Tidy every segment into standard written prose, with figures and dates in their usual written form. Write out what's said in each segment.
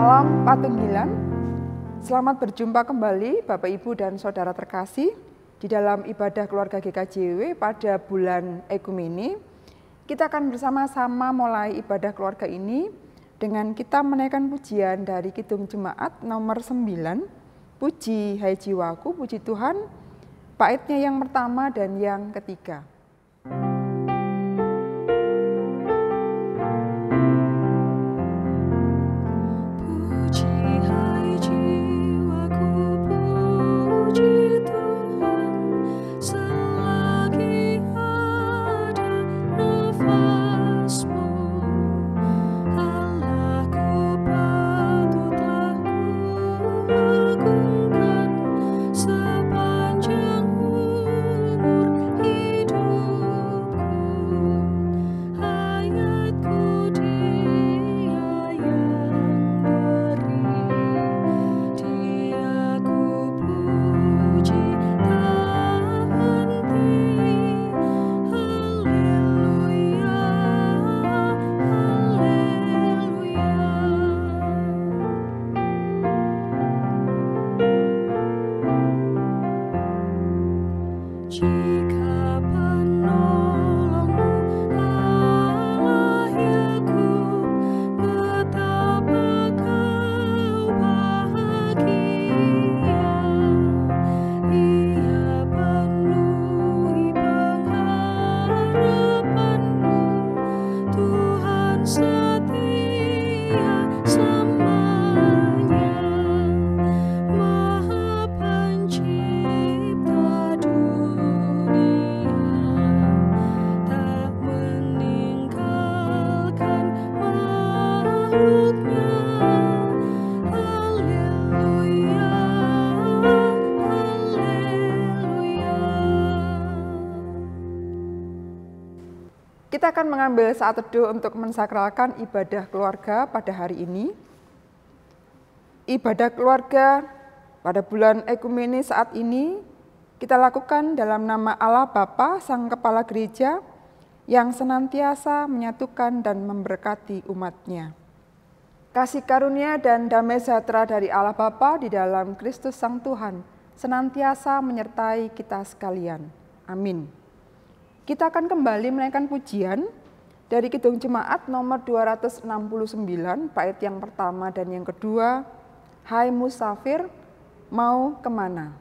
Salam Patunggilan. Selamat berjumpa kembali Bapak Ibu dan Saudara terkasih di dalam ibadah keluarga GKJW pada bulan Ekumene. Kita akan bersama-sama mulai ibadah keluarga ini dengan kita menaikkan pujian dari Kidung Jemaat nomor 9, Puji Hai Jiwaku, Puji Tuhan, baitnya yang pertama dan yang ketiga. Kita akan mengambil saat teduh untuk mensakralkan ibadah keluarga pada hari ini. Ibadah keluarga pada bulan Ekumene saat ini kita lakukan dalam nama Allah Bapa, Sang Kepala Gereja, yang senantiasa menyatukan dan memberkati umat-Nya. Kasih karunia dan damai sejahtera dari Allah Bapa di dalam Kristus Sang Tuhan senantiasa menyertai kita sekalian. Amin. Kita akan kembali menaikkan pujian dari Kidung Jemaat nomor 269, bait yang pertama dan yang kedua, Hai Musafir, mau kemana?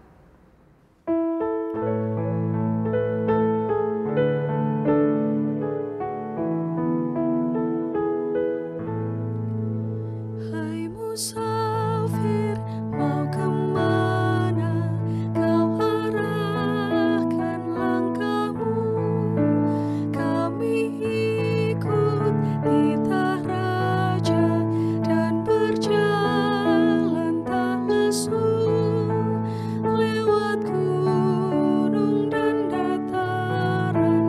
Hai musafir, mau kemana? Kau arahkan langkahmu. Kami ikut titah Raja dan berjalan tak lesu lewat gunung dan dataran.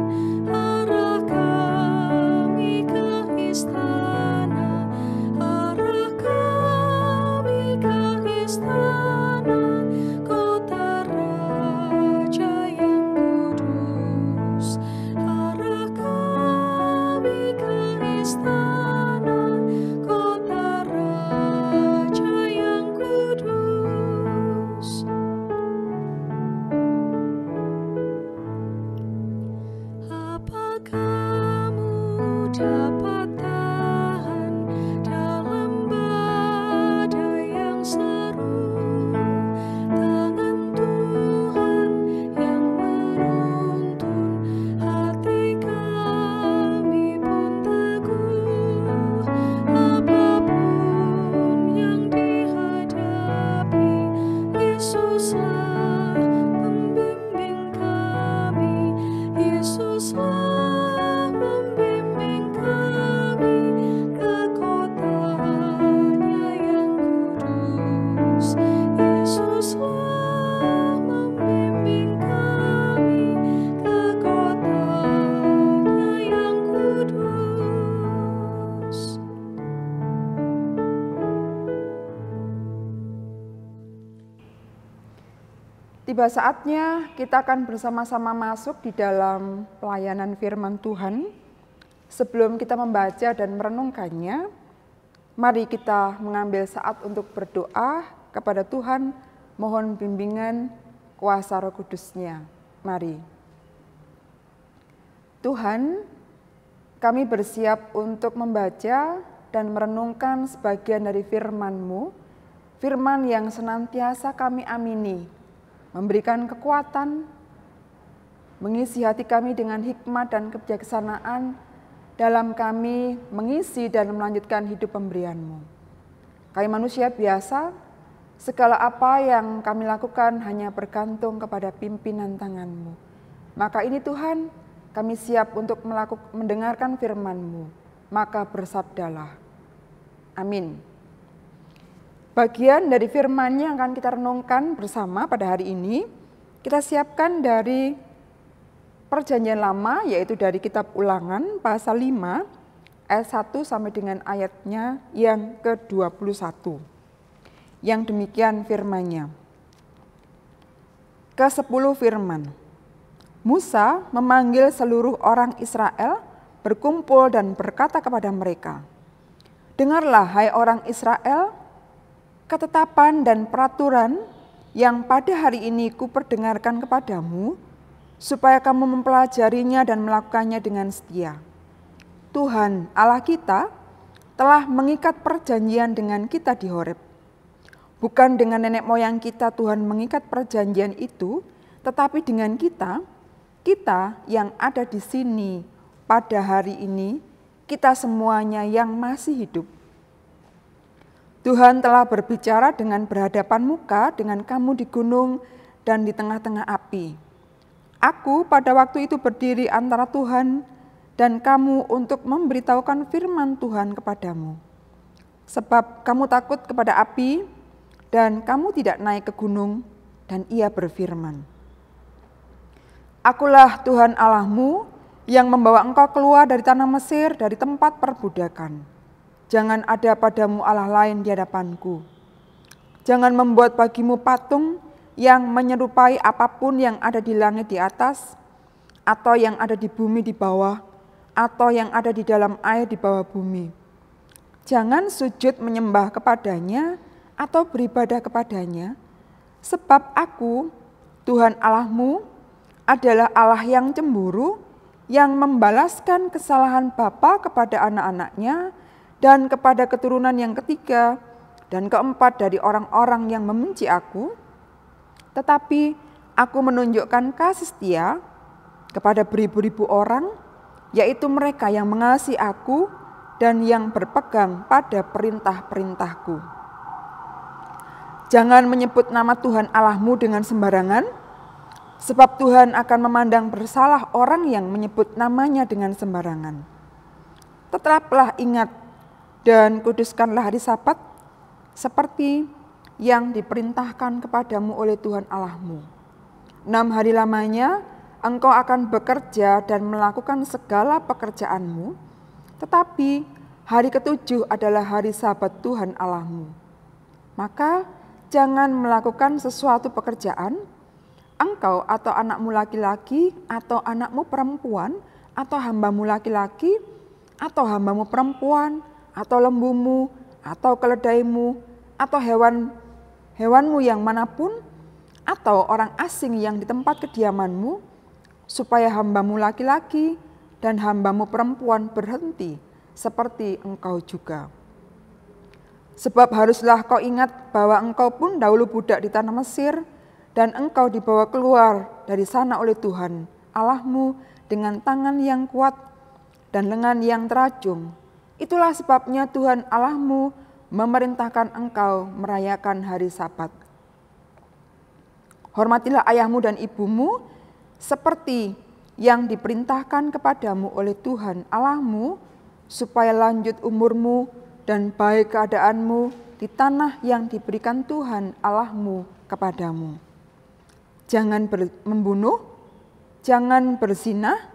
Arah kami ke istana, arah kami ke istana, kota Raja yang kudus. Arah kami ke istana, kota Raja yang kudus. Apa kamu dapat tahan dalam badai yang seru? Tangan Tuhan yang menuntun, hati kami pun teguh. Apapun yang dihadapi, Yesuslah membimbing kami. Yesuslah membimbing kami ke kotanya yang kudus. Yesuslah membimbing kami ke kotanya yang kudus. Tiba saatnya kita akan bersama-sama masuk di dalam pelayanan firman Tuhan. Sebelum kita membaca dan merenungkannya, Mari kita mengambil saat untuk berdoa kepada Tuhan, mohon bimbingan kuasa Roh Kudus-Nya. Mari. Tuhan, kami bersiap untuk membaca dan merenungkan sebagian dari firman-Mu, firman yang senantiasa kami amini, memberikan kekuatan, mengisi hati kami dengan hikmat dan kebijaksanaan, dalam kami mengisi dan melanjutkan hidup pemberian-Mu. Kami manusia biasa, segala apa yang kami lakukan hanya bergantung kepada pimpinan tangan-Mu. Maka ini Tuhan, kami siap untuk mendengarkan firman-Mu, maka bersabdalah. Amin. Bagian dari firman yang akan kita renungkan bersama pada hari ini, kita siapkan dari Perjanjian Lama, yaitu dari kitab Ulangan pasal 5 ayat 1 sampai dengan ayatnya yang ke-21. Yang demikian firman-Nya. Ke-10 firman. Musa memanggil seluruh orang Israel berkumpul dan berkata kepada mereka, "Dengarlah hai orang Israel, ketetapan dan peraturan yang pada hari ini kuperdengarkan kepadamu, supaya kamu mempelajarinya dan melakukannya dengan setia. Tuhan Allah kita telah mengikat perjanjian dengan kita di Horeb. Bukan dengan nenek moyang kita Tuhan mengikat perjanjian itu, tetapi dengan kita yang ada di sini pada hari ini, kita semuanya yang masih hidup. Tuhan telah berbicara dengan berhadapan muka dengan kamu di gunung dan di tengah-tengah api. Aku pada waktu itu berdiri antara Tuhan dan kamu untuk memberitahukan firman Tuhan kepadamu. Sebab kamu takut kepada api dan kamu tidak naik ke gunung, dan ia berfirman, Akulah Tuhan Allahmu yang membawa engkau keluar dari tanah Mesir, dari tempat perbudakan. Jangan ada padamu Allah lain di hadapanku. Jangan membuat bagimu patung yang menyerupai apapun yang ada di langit di atas, atau yang ada di bumi di bawah, atau yang ada di dalam air di bawah bumi. Jangan sujud menyembah kepadanya atau beribadah kepadanya, sebab aku, Tuhan Allahmu, adalah Allah yang cemburu, yang membalaskan kesalahan bapa kepada anak-anaknya, dan kepada keturunan yang ketiga dan keempat dari orang-orang yang membenci aku. Tetapi aku menunjukkan kasih setia kepada beribu-ribu orang, yaitu mereka yang mengasihi aku dan yang berpegang pada perintah-perintahku. Jangan menyebut nama Tuhan Allahmu dengan sembarangan, sebab Tuhan akan memandang bersalah orang yang menyebut namanya dengan sembarangan. Tetaplah ingat dan kuduskanlah hari Sabat, seperti yang diperintahkan kepadamu oleh Tuhan Allahmu. 6 hari lamanya engkau akan bekerja dan melakukan segala pekerjaanmu, tetapi hari ke-7 adalah hari Sabat Tuhan Allahmu. Maka jangan melakukan sesuatu pekerjaan, engkau atau anakmu laki-laki atau anakmu perempuan atau hambamu laki-laki atau hambamu perempuan atau lembumu atau keledaimu atau hewanmu yang manapun, atau orang asing yang di tempat kediamanmu, supaya hambamu laki-laki dan hambamu perempuan berhenti seperti engkau juga. Sebab haruslah kau ingat bahwa engkau pun dahulu budak di tanah Mesir, dan engkau dibawa keluar dari sana oleh Tuhan Allahmu dengan tangan yang kuat dan lengan yang terajung. Itulah sebabnya Tuhan Allahmu memerintahkan engkau merayakan hari Sabat. Hormatilah ayahmu dan ibumu seperti yang diperintahkan kepadamu oleh Tuhan Allahmu, supaya lanjut umurmu dan baik keadaanmu di tanah yang diberikan Tuhan Allahmu kepadamu. Jangan membunuh, jangan berzina,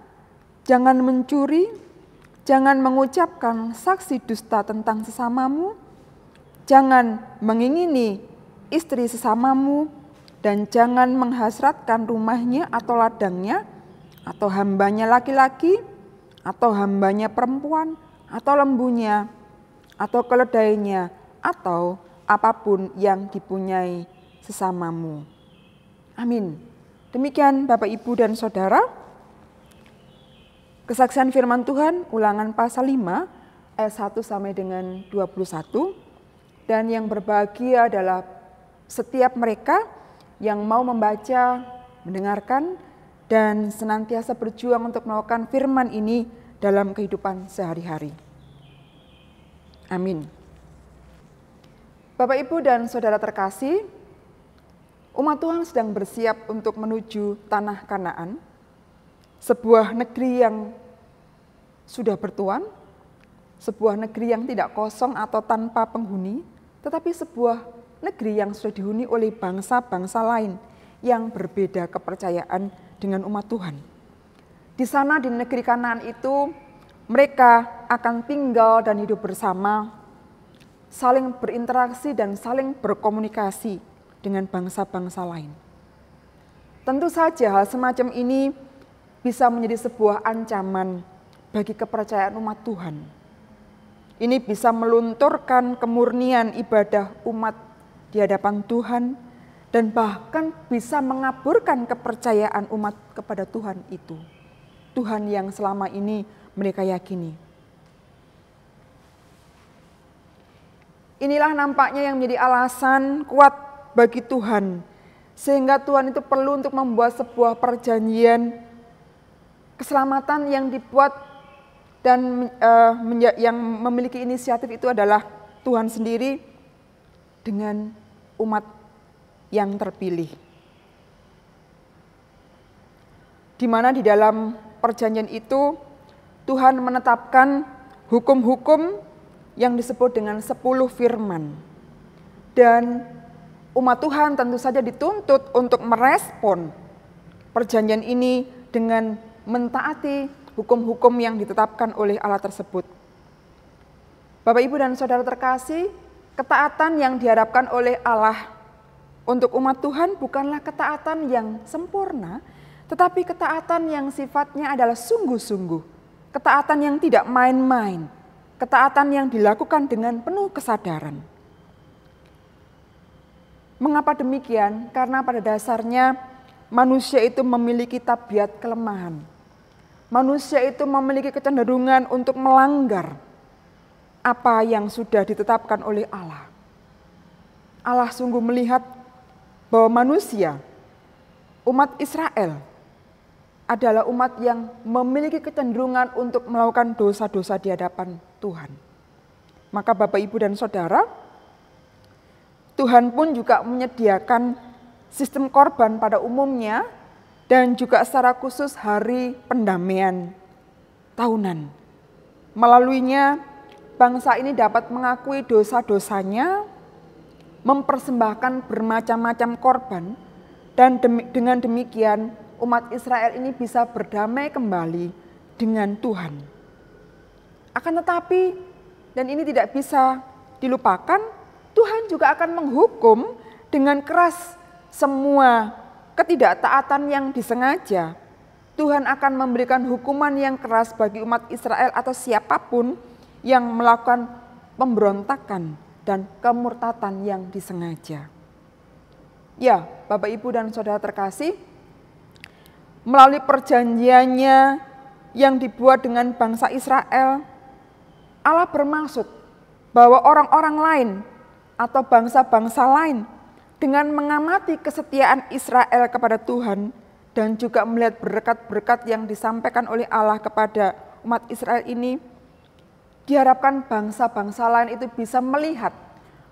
jangan mencuri, jangan mengucapkan saksi dusta tentang sesamamu, jangan mengingini istri sesamamu, dan jangan menghasratkan rumahnya atau ladangnya, atau hambanya laki-laki, atau hambanya perempuan, atau lembunya, atau keledainya, atau apapun yang dipunyai sesamamu. Amin. Demikian Bapak, Ibu, dan Saudara, kesaksian firman Tuhan Ulangan pasal 5 ayat 1 sampai dengan 21. Dan yang berbahagia adalah setiap mereka yang mau membaca, mendengarkan, dan senantiasa berjuang untuk melakukan firman ini dalam kehidupan sehari-hari. Amin. Bapak, Ibu, dan Saudara terkasih, umat Tuhan sedang bersiap untuk menuju tanah Kanaan, sebuah negeri yang sudah bertuan, sebuah negeri yang tidak kosong atau tanpa penghuni, tetapi sebuah negeri yang sudah dihuni oleh bangsa-bangsa lain yang berbeda kepercayaan dengan umat Tuhan. Di sana di negeri Kanaan itu mereka akan tinggal dan hidup bersama, saling berinteraksi dan saling berkomunikasi dengan bangsa-bangsa lain. Tentu saja hal semacam ini bisa menjadi sebuah ancaman bagi kepercayaan umat Tuhan. Ini bisa melunturkan kemurnian ibadah umat di hadapan Tuhan dan bahkan bisa mengaburkan kepercayaan umat kepada Tuhan itu. Tuhan yang selama ini mereka yakini. Inilah nampaknya yang menjadi alasan kuat bagi Tuhan, sehingga Tuhan itu perlu untuk membuat sebuah perjanjian keselamatan yang dibuat dan yang memiliki inisiatif itu adalah Tuhan sendiri dengan umat yang terpilih. Di mana di dalam perjanjian itu Tuhan menetapkan hukum-hukum yang disebut dengan 10 firman. Dan umat Tuhan tentu saja dituntut untuk merespon perjanjian ini dengan mentaati hukum-hukum yang ditetapkan oleh Allah tersebut. Bapak, Ibu, dan Saudara terkasih, ketaatan yang diharapkan oleh Allah untuk umat Tuhan bukanlah ketaatan yang sempurna, tetapi ketaatan yang sifatnya adalah sungguh-sungguh, ketaatan yang tidak main-main, ketaatan yang dilakukan dengan penuh kesadaran. Mengapa demikian? Karena pada dasarnya manusia itu memiliki tabiat kelemahan. Manusia itu memiliki kecenderungan untuk melanggar apa yang sudah ditetapkan oleh Allah. Allah sungguh melihat bahwa manusia, umat Israel, adalah umat yang memiliki kecenderungan untuk melakukan dosa-dosa di hadapan Tuhan. Maka Bapak, Ibu, dan Saudara, Tuhan pun juga menyediakan sistem korban pada umumnya dan juga secara khusus hari pendamaian tahunan. Melaluinya bangsa ini dapat mengakui dosa-dosanya, mempersembahkan bermacam-macam korban, dan dengan demikian umat Israel ini bisa berdamai kembali dengan Tuhan. Akan tetapi, dan ini tidak bisa dilupakan, Tuhan juga akan menghukum dengan keras semua ketidaktaatan yang disengaja. Tuhan akan memberikan hukuman yang keras bagi umat Israel atau siapapun yang melakukan pemberontakan dan kemurtatan yang disengaja. Ya, Bapak, Ibu, dan Saudara terkasih, melalui perjanjiannya yang dibuat dengan bangsa Israel, Allah bermaksud bahwa orang-orang lain atau bangsa-bangsa lain dengan mengamati kesetiaan Israel kepada Tuhan dan juga melihat berkat-berkat yang disampaikan oleh Allah kepada umat Israel ini, diharapkan bangsa-bangsa lain itu bisa melihat,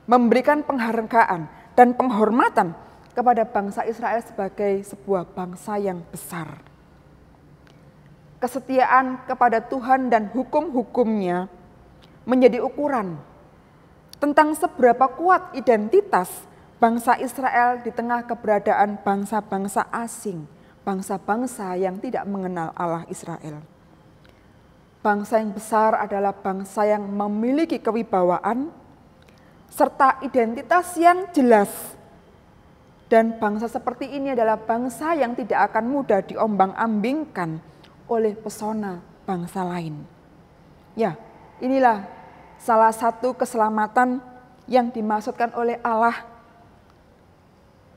memberikan penghargaan dan penghormatan kepada bangsa Israel sebagai sebuah bangsa yang besar. Kesetiaan kepada Tuhan dan hukum-hukumnya menjadi ukuran tentang seberapa kuat identitas bangsa Israel di tengah keberadaan bangsa-bangsa asing, bangsa-bangsa yang tidak mengenal Allah Israel. Bangsa yang besar adalah bangsa yang memiliki kewibawaan serta identitas yang jelas. Dan bangsa seperti ini adalah bangsa yang tidak akan mudah diombang-ambingkan oleh pesona bangsa lain. Ya, inilah salah satu keselamatan yang dimaksudkan oleh Allah,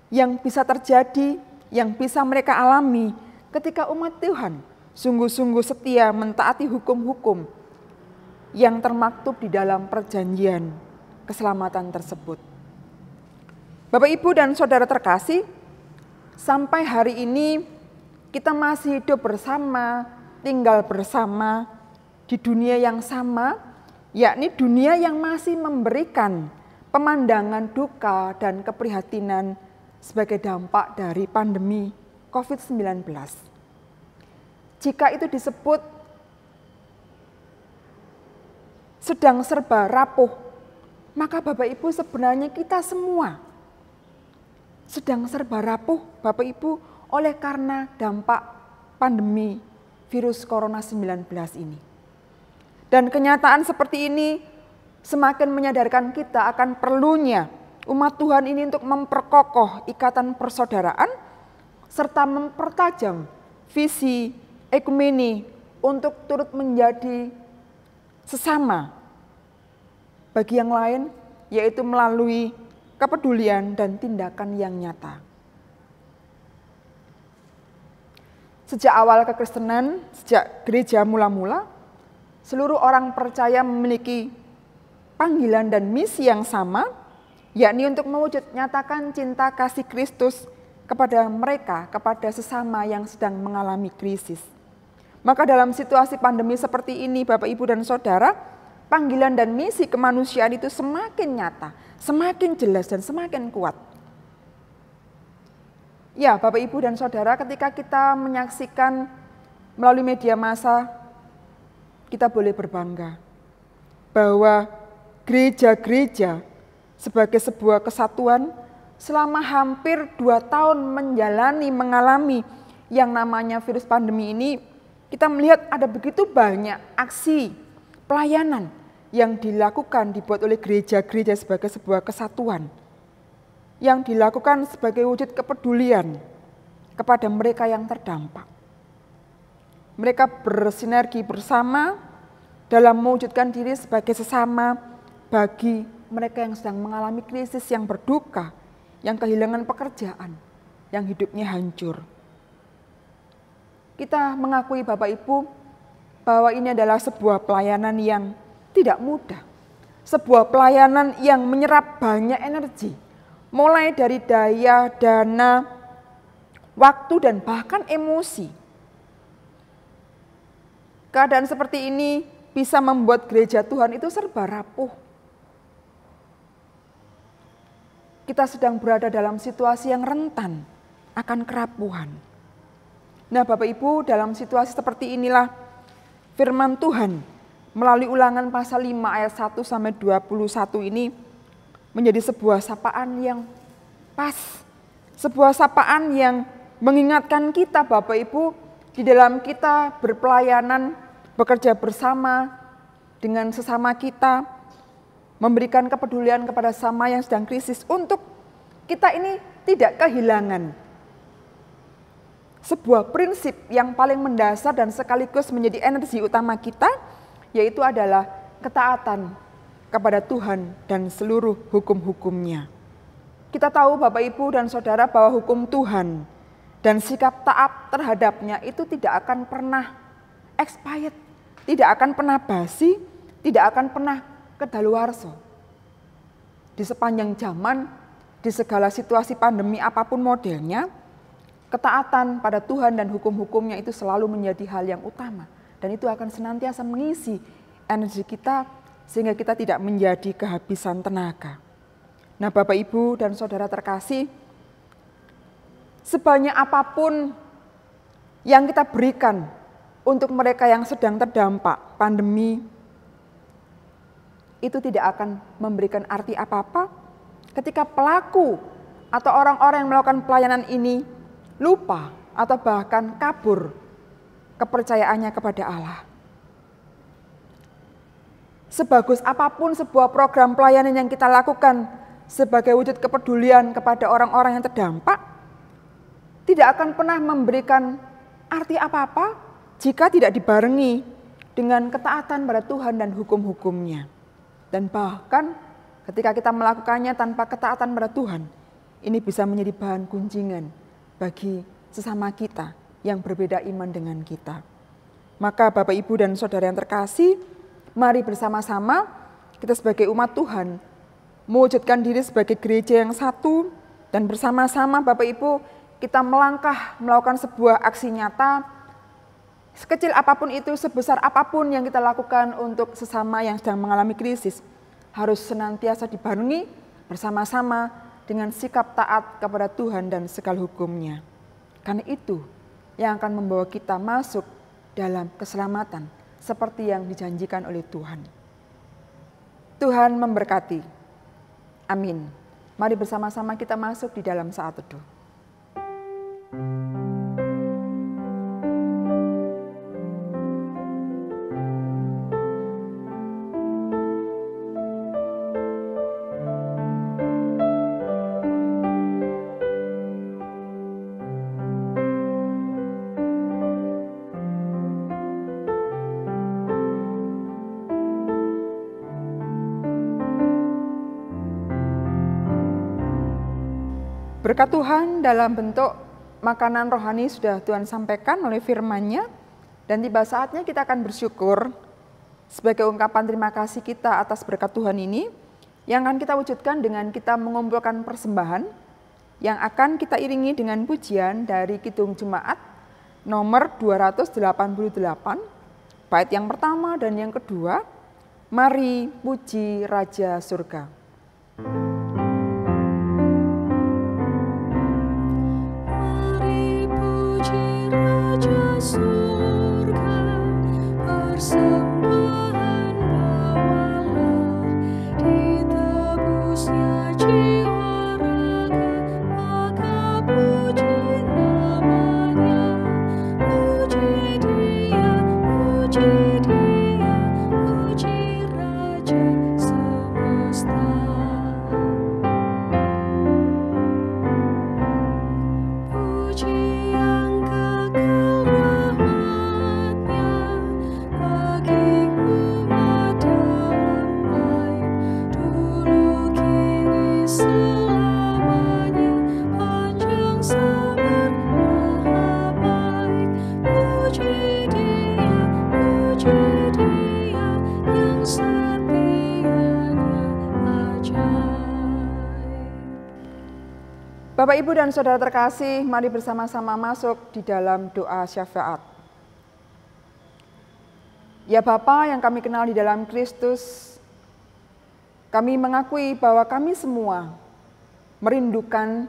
yang bisa terjadi, yang bisa mereka alami ketika umat Tuhan sungguh-sungguh setia mentaati hukum-hukum yang termaktub di dalam perjanjian keselamatan tersebut. Bapak, Ibu, dan saudara terkasih, sampai hari ini kita masih hidup bersama, tinggal bersama di dunia yang sama, yakni dunia yang masih memberikan pemandangan duka dan keprihatinan sebagai dampak dari pandemi COVID-19. Jika itu disebut sedang serba rapuh, maka Bapak Ibu sebenarnya kita semua sedang serba rapuh, Bapak Ibu, oleh karena dampak pandemi virus Corona 19 ini. Dan kenyataan seperti ini semakin menyadarkan kita akan perlunya umat Tuhan ini untuk memperkokoh ikatan persaudaraan serta mempertajam visi ekumeni untuk turut menjadi sesama bagi yang lain, yaitu melalui kepedulian dan tindakan yang nyata. Sejak awal kekristenan, sejak gereja mula-mula, seluruh orang percaya memiliki panggilan dan misi yang sama, yakni untuk mewujud nyatakan cinta kasih Kristus kepada mereka, kepada sesama yang sedang mengalami krisis. Maka dalam situasi pandemi seperti ini, Bapak, Ibu, dan Saudara, panggilan dan misi kemanusiaan itu semakin nyata, semakin jelas, dan semakin kuat. Ya, Bapak, Ibu, dan Saudara, ketika kita menyaksikan melalui media massa, kita boleh berbangga bahwa gereja-gereja sebagai sebuah kesatuan selama hampir 2 tahun mengalami yang namanya virus pandemi ini, kita melihat ada begitu banyak aksi pelayanan yang dibuat oleh gereja-gereja sebagai sebuah kesatuan, yang dilakukan sebagai wujud kepedulian kepada mereka yang terdampak. Mereka bersinergi bersama dalam mewujudkan diri sebagai sesama bagi mereka yang sedang mengalami krisis, yang berduka, yang kehilangan pekerjaan, yang hidupnya hancur. Kita mengakui, Bapak, Ibu, bahwa ini adalah sebuah pelayanan yang tidak mudah. Sebuah pelayanan yang menyerap banyak energi, mulai dari daya, dana, waktu, dan bahkan emosi. Keadaan seperti ini bisa membuat gereja Tuhan itu serba rapuh. Kita sedang berada dalam situasi yang rentan akan kerapuhan. Nah, Bapak, Ibu, dalam situasi seperti inilah firman Tuhan melalui Ulangan pasal 5 ayat 1 sampai 21 ini menjadi sebuah sapaan yang pas. Sebuah sapaan yang mengingatkan kita, Bapak, Ibu, di dalam kita berpelayanan, bekerja bersama dengan sesama kita, memberikan kepedulian kepada sesama yang sedang krisis, untuk kita ini tidak kehilangan sebuah prinsip yang paling mendasar dan sekaligus menjadi energi utama kita, yaitu adalah ketaatan kepada Tuhan dan seluruh hukum-hukumnya. Kita tahu, Bapak, Ibu, dan Saudara, bahwa hukum Tuhan dan sikap taat terhadapnya itu tidak akan pernah expired, tidak akan pernah basi, tidak akan pernah kedaluarsa. Di sepanjang zaman, di segala situasi pandemi apapun modelnya, ketaatan pada Tuhan dan hukum-hukumnya itu selalu menjadi hal yang utama. Dan itu akan senantiasa mengisi energi kita sehingga kita tidak menjadi kehabisan tenaga. Nah, Bapak, Ibu, dan Saudara terkasih, sebanyak apapun yang kita berikan untuk mereka yang sedang terdampak pandemi, itu tidak akan memberikan arti apa-apa ketika pelaku atau orang-orang yang melakukan pelayanan ini lupa atau bahkan kabur kepercayaannya kepada Allah. Sebagus apapun sebuah program pelayanan yang kita lakukan sebagai wujud kepedulian kepada orang-orang yang terdampak, tidak akan pernah memberikan arti apa-apa jika tidak dibarengi dengan ketaatan pada Tuhan dan hukum-hukumnya. Dan bahkan ketika kita melakukannya tanpa ketaatan pada Tuhan, ini bisa menjadi bahan gunjingan bagi sesama kita yang berbeda iman dengan kita. Maka Bapak, Ibu, dan Saudara yang terkasih, mari bersama-sama kita sebagai umat Tuhan mewujudkan diri sebagai gereja yang satu, dan bersama-sama Bapak Ibu kita melangkah melakukan sebuah aksi nyata, sekecil apapun itu, sebesar apapun yang kita lakukan untuk sesama yang sedang mengalami krisis, harus senantiasa dibarengi bersama-sama dengan sikap taat kepada Tuhan dan segala hukum-Nya. Karena itu yang akan membawa kita masuk dalam keselamatan seperti yang dijanjikan oleh Tuhan. Tuhan memberkati. Amin. Mari bersama-sama kita masuk di dalam saat teduh. Berkat Tuhan dalam bentuk makanan rohani sudah Tuhan sampaikan oleh firman-Nya, dan tiba saatnya kita akan bersyukur sebagai ungkapan terima kasih kita atas berkat Tuhan ini, yang akan kita wujudkan dengan kita mengumpulkan persembahan yang akan kita iringi dengan pujian dari Kidung Jemaat nomor 288, bait yang pertama dan yang kedua, Mari Puji Raja Surga. Surga, persembahan bawalah, ditebusnya jiwa raga, maka puji namanya. Puji Dia, puji Dia, puji Raja semesta. Puji yang kekal rahmat-Nya bagi umat dalam aib, dulu kini selamanya, panjang sabar maha baik. Puji Dia yang setianya ajaib. Bapak, Ibu, dan Saudara terkasih, mari bersama-sama masuk di dalam doa syafaat. Ya Bapa yang kami kenal di dalam Kristus, kami mengakui bahwa kami semua merindukan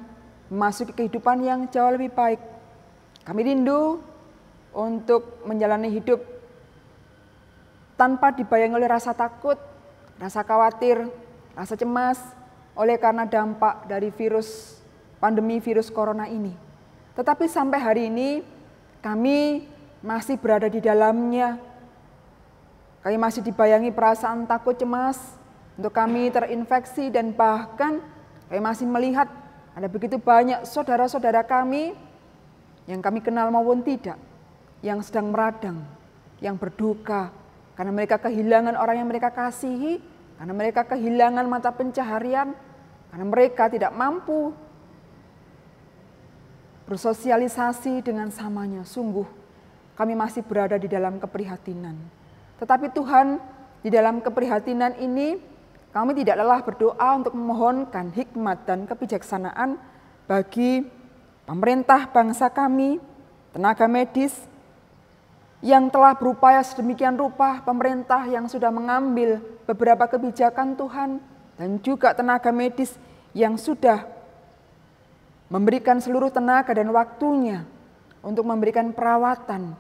memasuki kehidupan yang jauh lebih baik. Kami rindu untuk menjalani hidup tanpa dibayangi oleh rasa takut, rasa khawatir, rasa cemas oleh karena dampak dari pandemi virus corona ini. Tetapi sampai hari ini kami masih berada di dalamnya. Kami masih dibayangi perasaan takut cemas untuk kami terinfeksi, dan bahkan kami masih melihat ada begitu banyak saudara-saudara kami yang kami kenal maupun tidak, yang sedang meradang, yang berduka karena mereka kehilangan orang yang mereka kasihi, karena mereka kehilangan mata pencaharian, karena mereka tidak mampu bersosialisasi dengan samanya. Sungguh kami masih berada di dalam keprihatinan. Tetapi Tuhan, di dalam keprihatinan ini kami tidak lelah berdoa untuk memohonkan hikmat dan kebijaksanaan bagi pemerintah bangsa kami, tenaga medis yang telah berupaya sedemikian rupa, pemerintah yang sudah mengambil beberapa kebijakan Tuhan, dan juga tenaga medis yang sudah memberikan seluruh tenaga dan waktunya untuk memberikan perawatan,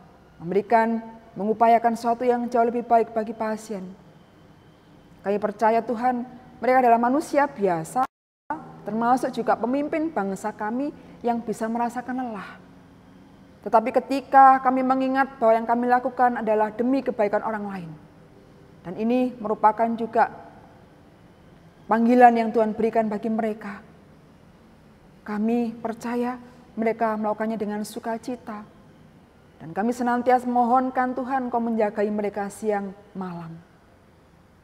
mengupayakan sesuatu yang jauh lebih baik bagi pasien. Kami percaya Tuhan, mereka adalah manusia biasa, termasuk juga pemimpin bangsa kami yang bisa merasakan lelah. Tetapi ketika kami mengingat bahwa yang kami lakukan adalah demi kebaikan orang lain, dan ini merupakan juga panggilan yang Tuhan berikan bagi mereka, kami percaya mereka melakukannya dengan sukacita. Dan kami senantiasa mohonkan Tuhan, Kau menjagai mereka siang malam.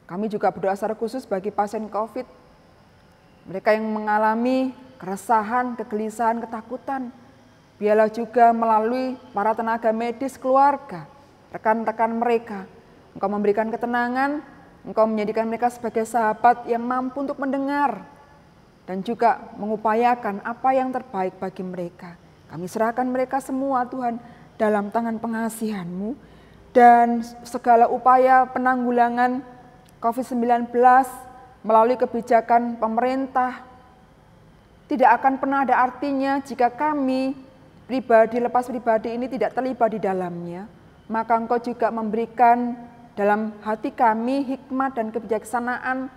Kami juga berdoa secara khusus bagi pasien COVID, mereka yang mengalami keresahan, kegelisahan, ketakutan. Biarlah juga melalui para tenaga medis keluarga, rekan-rekan mereka, Engkau memberikan ketenangan, Engkau menjadikan mereka sebagai sahabat yang mampu untuk mendengar dan juga mengupayakan apa yang terbaik bagi mereka. Kami serahkan mereka semua Tuhan dalam tangan pengasihan-Mu, dan segala upaya penanggulangan COVID-19 melalui kebijakan pemerintah tidak akan pernah ada artinya jika kami pribadi, lepas pribadi ini tidak terlibat di dalamnya. Maka Engkau juga memberikan dalam hati kami hikmat dan kebijaksanaan,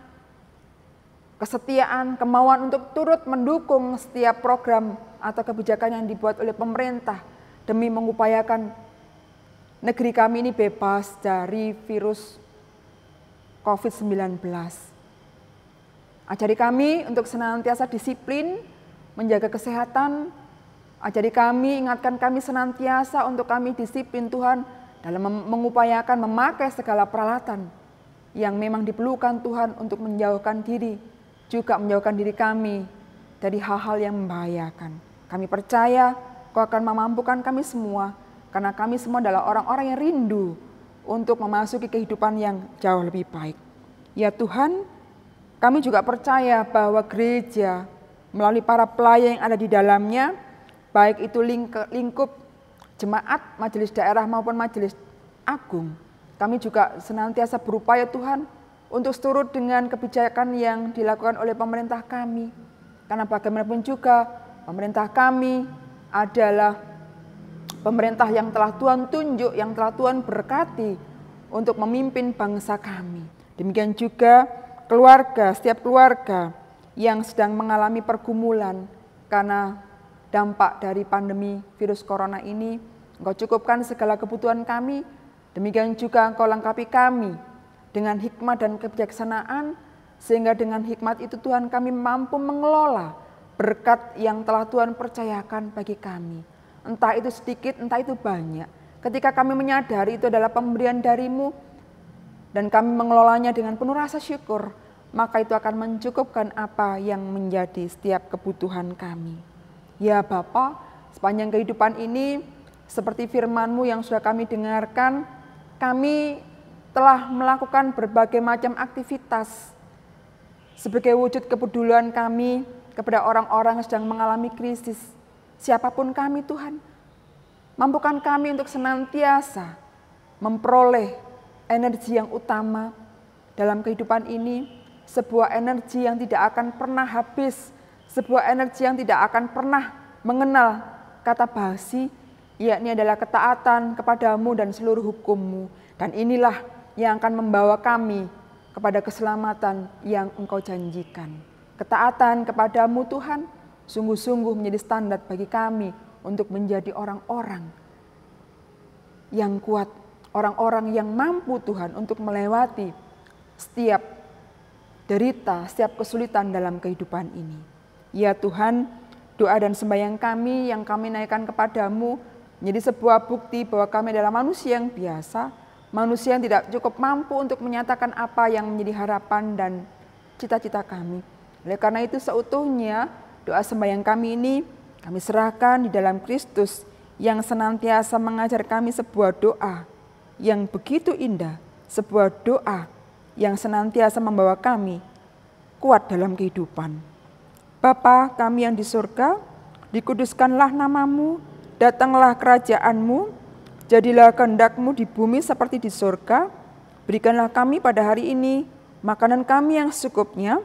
kesetiaan, kemauan untuk turut mendukung setiap program atau kebijakan yang dibuat oleh pemerintah demi mengupayakan negeri kami ini bebas dari virus COVID-19. Ajari kami untuk senantiasa disiplin, menjaga kesehatan. Ajari kami, ingatkan kami senantiasa untuk kami disiplin Tuhan dalam mengupayakan memakai segala peralatan yang memang diperlukan Tuhan untuk menjauhkan diri, juga menjauhkan diri kami dari hal-hal yang membahayakan. Kami percaya Kau akan memampukan kami semua, karena kami semua adalah orang-orang yang rindu untuk memasuki kehidupan yang jauh lebih baik. Ya Tuhan, kami juga percaya bahwa gereja melalui para pelayan yang ada di dalamnya, baik itu lingkup jemaat, majelis daerah maupun majelis agung, kami juga senantiasa berupaya Tuhan untuk seturut dengan kebijakan yang dilakukan oleh pemerintah kami. Karena bagaimanapun juga pemerintah kami adalah pemerintah yang telah Tuhan tunjuk, yang telah Tuhan berkati untuk memimpin bangsa kami. Demikian juga keluarga, setiap keluarga yang sedang mengalami pergumulan karena dampak dari pandemi virus corona ini, Engkau cukupkan segala kebutuhan kami. Demikian juga Engkau lengkapi kami dengan hikmat dan kebijaksanaan, sehingga dengan hikmat itu Tuhan kami mampu mengelola berkat yang telah Tuhan percayakan bagi kami. Entah itu sedikit, entah itu banyak. Ketika kami menyadari itu adalah pemberian dari-Mu dan kami mengelolanya dengan penuh rasa syukur, maka itu akan mencukupkan apa yang menjadi setiap kebutuhan kami. Ya Bapa, sepanjang kehidupan ini, seperti firman-Mu yang sudah kami dengarkan, kami telah melakukan berbagai macam aktivitas sebagai wujud kepedulian kami kepada orang-orang yang sedang mengalami krisis. Siapapun kami Tuhan, mampukan kami untuk senantiasa memperoleh energi yang utama dalam kehidupan ini, sebuah energi yang tidak akan pernah habis, sebuah energi yang tidak akan pernah mengenal kata basi, yakni adalah ketaatan kepadamu dan seluruh hukum-Mu. Dan inilah yang akan membawa kami kepada keselamatan yang Engkau janjikan. Ketaatan kepadamu Tuhan sungguh-sungguh menjadi standar bagi kami untuk menjadi orang-orang yang kuat, orang-orang yang mampu Tuhan untuk melewati setiap derita, setiap kesulitan dalam kehidupan ini. Ya Tuhan, doa dan sembahyang kami yang kami naikkan kepadamu menjadi sebuah bukti bahwa kami adalah manusia yang biasa, manusia yang tidak cukup mampu untuk menyatakan apa yang menjadi harapan dan cita-cita kami. Oleh karena itu seutuhnya doa sembahyang kami ini kami serahkan di dalam Kristus yang senantiasa mengajar kami sebuah doa yang begitu indah, sebuah doa yang senantiasa membawa kami kuat dalam kehidupan. Bapa kami yang di surga, dikuduskanlah nama-Mu, datanglah kerajaan-Mu, jadilah kehendak-Mu di bumi seperti di surga. Berikanlah kami pada hari ini makanan kami yang secukupnya,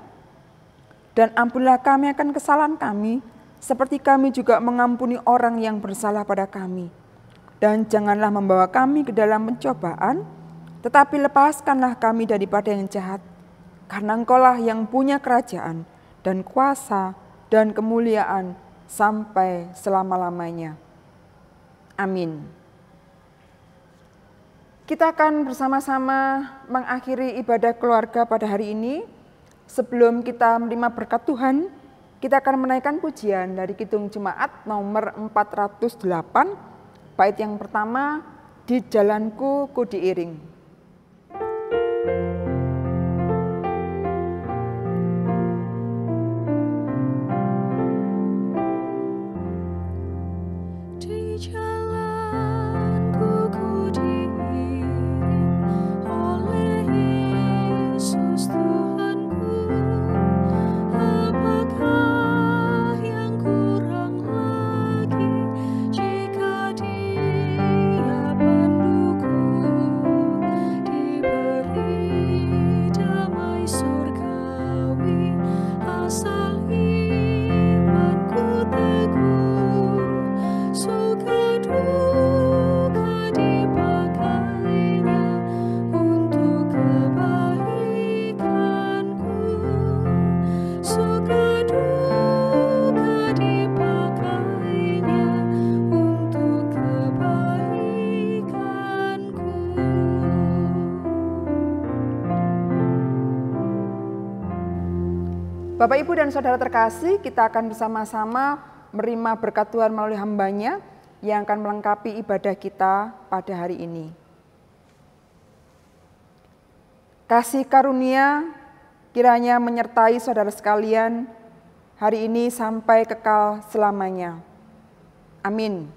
dan ampunilah kami akan kesalahan kami, seperti kami juga mengampuni orang yang bersalah pada kami. Dan janganlah membawa kami ke dalam pencobaan, tetapi lepaskanlah kami daripada yang jahat. Karena Engkau-lah yang punya kerajaan dan kuasa dan kemuliaan sampai selama-lamanya. Amin. Kita akan bersama-sama mengakhiri ibadah keluarga pada hari ini. Sebelum kita menerima berkat Tuhan, kita akan menaikkan pujian dari Kidung Jemaat nomor 408, bait yang pertama, Di Jalanku Ku Diiring. Bapak, Ibu, dan Saudara terkasih, kita akan bersama-sama menerima berkat Tuhan melalui hamba-Nya yang akan melengkapi ibadah kita pada hari ini. Kasih karunia kiranya menyertai saudara sekalian hari ini sampai kekal selamanya. Amin.